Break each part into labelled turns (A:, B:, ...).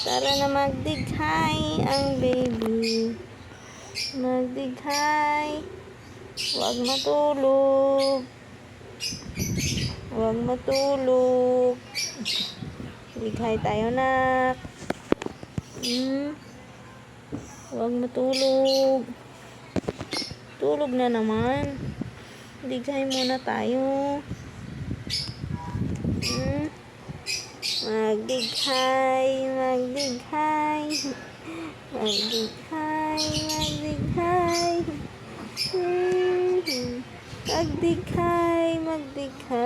A: Tara na magdighay ang baby. Magdighay. Huwag matulog. Huwag matulog. Dighay tayo, nak. Huwag matulog. Tulog na naman. Dighay muna tayo. Magdighay, magdighay. Magdighay, magdighay. Magdighay, magdighay.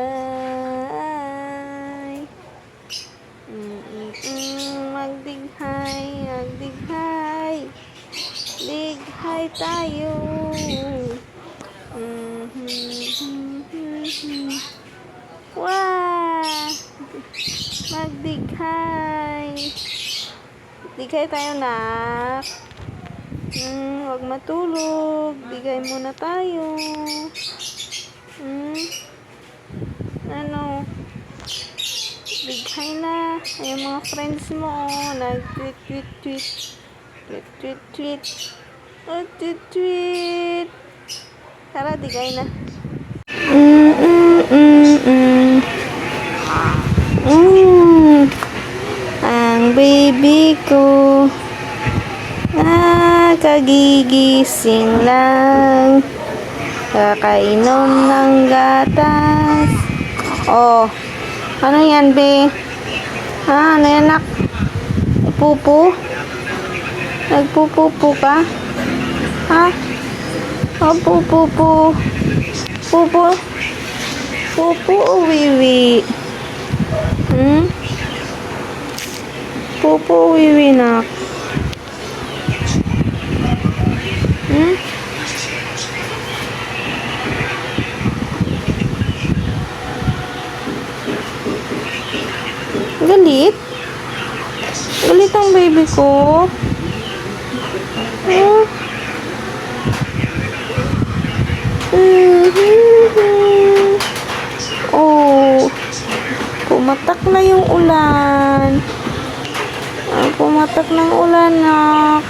A: Magdighay, magdighay. Dighay tayo. Wow! Magdighay. Dighay tayo, nak. Huwag matulog. Dighay muna tayo. Ano? Dighay na. Yung mga friends mo, nag-tweet. Tweet. Oh, tweet. Tara, dighay na. Ang baby ko kagigising lang, kakainom ng gatas. Oh, ano yan, be? Ano yan, nak? Pupu? Nagpupupu ka? Ha? Oh, pupu o wiwi? Pupu o wiwi, nak? Galit? Galit ang baby ko? Oh, pumatak na yung ulan. Pumatak ng ulan, nak.